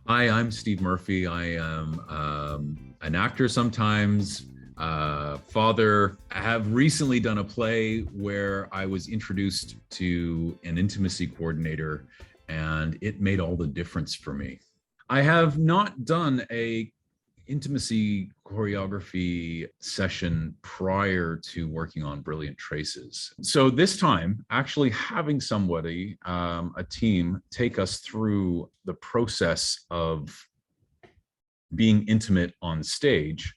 Hi, I'm Steve Murphy. I am an actor sometimes, father. I have recently done a play where I was introduced to an intimacy coordinator, and it made all the difference for me. I have not done a intimacy choreography session prior to working on Brilliant Traces. So this time, actually having somebody, a team, take us through the process of being intimate on stage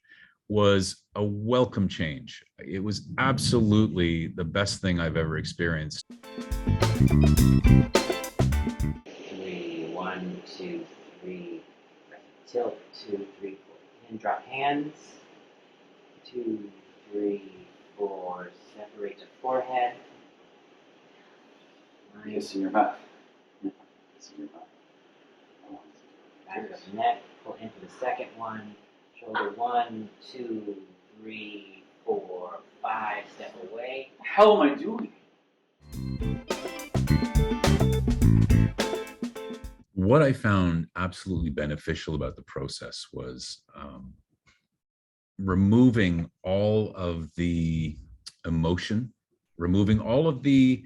was a welcome change. It was absolutely the best thing I've ever experienced. Three, one, two, three. Tilt, 2, 3, 4. And drop hands. 2, 3, 4. Separate the forehead. Kiss in your mouth. Kiss in your mouth. Back of the neck. Pull into the second one. Shoulder 1, 2, 3, 4, 5. Step away. What the hell am I doing? What I found absolutely beneficial about the process was removing all of the emotion, removing all of the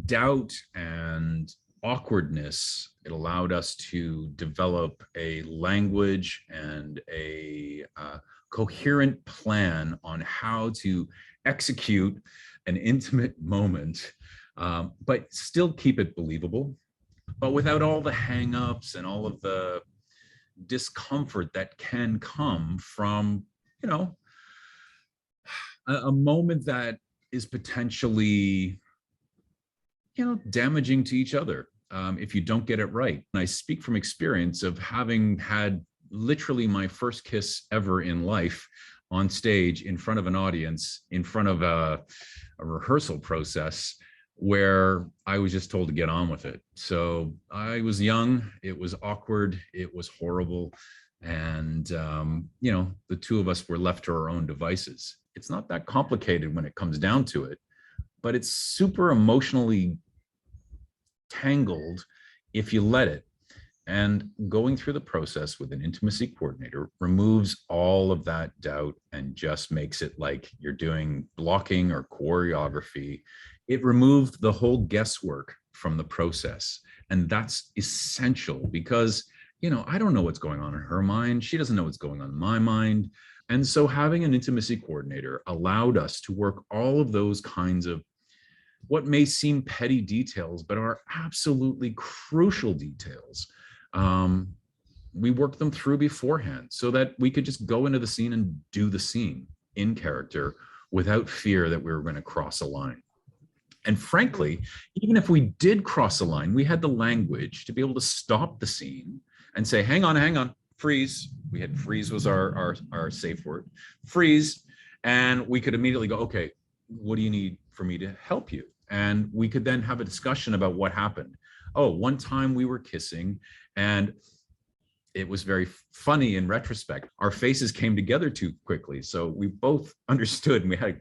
doubt and awkwardness. It allowed us to develop a language and a coherent plan on how to execute an intimate moment, but still keep it believable, but without all the hang-ups and all of the discomfort that can come from, a moment that is potentially, damaging to each other if you don't get it right. And I speak from experience of having had literally my first kiss ever in life on stage in front of an audience, in front of a rehearsal process where I was just told to get on with it. So I was young, it was awkward, it was horrible. And, the two of us were left to our own devices. It's not that complicated when it comes down to it, but it's super emotionally tangled if you let it. And going through the process with an intimacy coordinator removes all of that doubt and just makes it like you're doing blocking or choreography. It removed the whole guesswork from the process. And that's essential because, I don't know what's going on in her mind. She doesn't know what's going on in my mind. And so having an intimacy coordinator allowed us to work all of those kinds of what may seem petty details, but are absolutely crucial details. We worked them through beforehand so that we could just go into the scene and do the scene in character without fear that we were going to cross a line. And frankly, even if we did cross a line, we had the language to be able to stop the scene and say, hang on, freeze. We had freeze was our safe word, freeze. And we could immediately go, okay, what do you need for me to help you? And we could then have a discussion about what happened. Oh, one time we were kissing and it was very funny in retrospect. Our faces came together too quickly. So we both understood and we had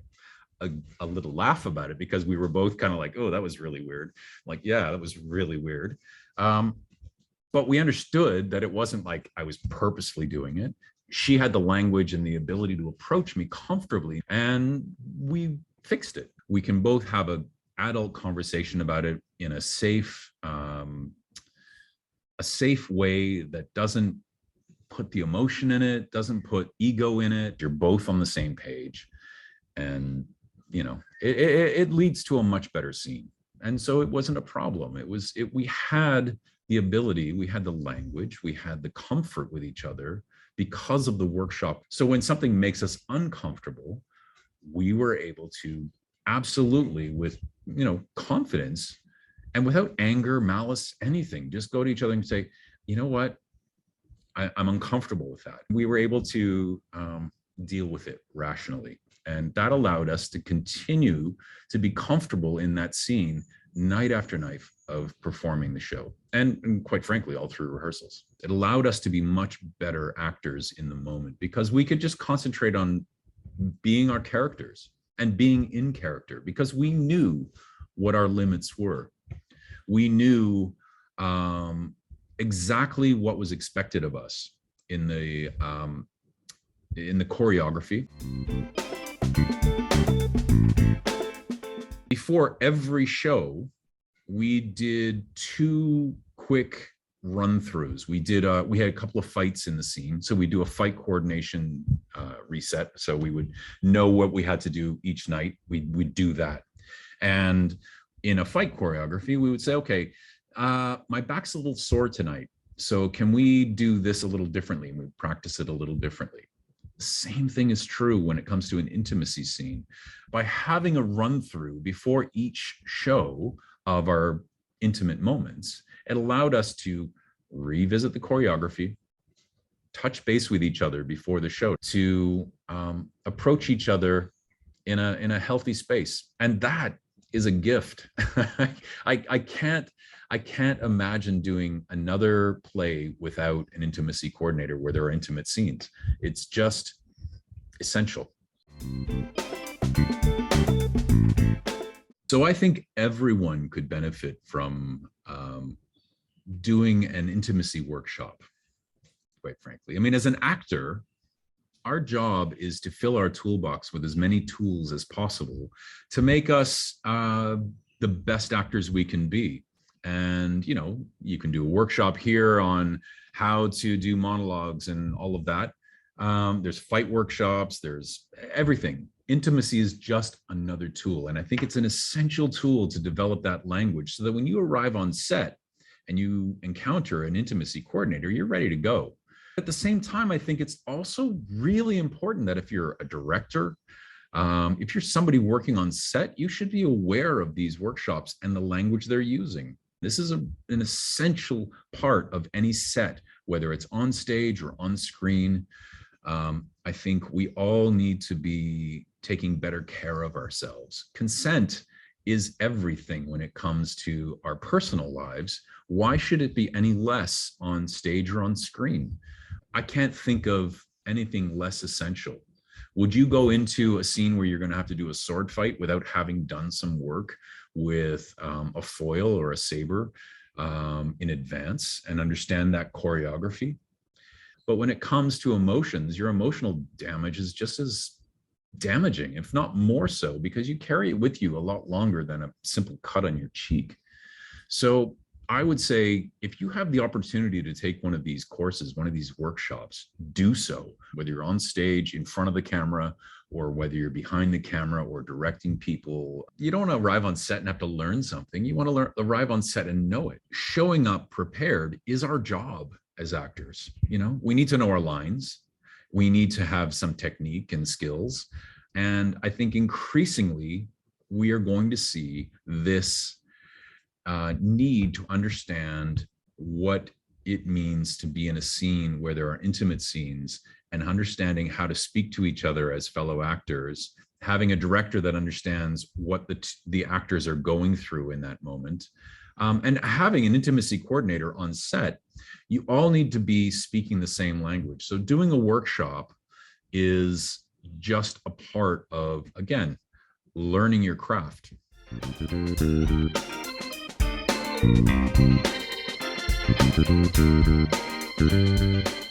a little laugh about it because we were both kind of like, oh, that was really weird. Like, yeah, that was really weird. But we understood that it wasn't like I was purposely doing it. She had the language and the ability to approach me comfortably, and we fixed it. We can both have an adult conversation about it in a safe way that doesn't put the emotion in it, doesn't put ego in it. You're both on the same page, and it leads to a much better scene. And so it wasn't a problem. We had the ability, we had the language, we had the comfort with each other because of the workshop. So when something makes us uncomfortable, we were able to absolutely, with confidence and without anger, malice, anything, just go to each other and say, you know what, I'm uncomfortable with that. We were able to deal with it rationally. And that allowed us to continue to be comfortable in that scene night after night of performing the show. And quite frankly, all through rehearsals. It allowed us to be much better actors in the moment because we could just concentrate on being our characters and being in character because we knew what our limits were. We knew exactly what was expected of us in the choreography. Before every show, we did 2 quick run-throughs. We had a couple of fights in the scene, so we do a fight coordination reset. So we would know what we had to do each night. We'd do that, and in a fight choreography, we would say, okay, my back's a little sore tonight, so can we do this a little differently? And we practice it a little differently. The same thing is true when it comes to an intimacy scene. By having a run through before each show of our intimate moments, it allowed us to revisit the choreography, touch base with each other before the show, to approach each other in a healthy space. And that is a gift. I can't imagine doing another play without an intimacy coordinator where there are intimate scenes. It's just essential. So I think everyone could benefit from doing an intimacy workshop, quite frankly. I mean, as an actor, our job is to fill our toolbox with as many tools as possible to make us the best actors we can be. And, you can do a workshop here on how to do monologues and all of that. There's fight workshops, there's everything. Intimacy is just another tool. And I think it's an essential tool to develop that language so that when you arrive on set and you encounter an intimacy coordinator, you're ready to go. At the same time, I think it's also really important that if you're a director, if you're somebody working on set, you should be aware of these workshops and the language they're using. This is an essential part of any set, whether it's on stage or on screen. I think we all need to be taking better care of ourselves. Consent is everything when it comes to our personal lives. Why should it be any less on stage or on screen? I can't think of anything less essential. Would you go into a scene where you're going to have to do a sword fight without having done some work with a foil or a saber in advance and understand that choreography? But when it comes to emotions, your emotional damage is just as damaging, if not more so, because you carry it with you a lot longer than a simple cut on your cheek. So I would say if you have the opportunity to take one of these courses, one of these workshops, do so, whether you're on stage in front of the camera or whether you're behind the camera or directing people. You don't want to arrive on set and have to learn something. You want to arrive on set and know it. Showing up prepared is our job as actors. We need to know our lines. We need to have some technique and skills. And I think increasingly we are going to see this need to understand what it means to be in a scene where there are intimate scenes, and understanding how to speak to each other as fellow actors, having a director that understands what the actors are going through in that moment, and having an intimacy coordinator on set. You all need to be speaking the same language. So doing a workshop is just a part of, again, learning your craft. Thank you.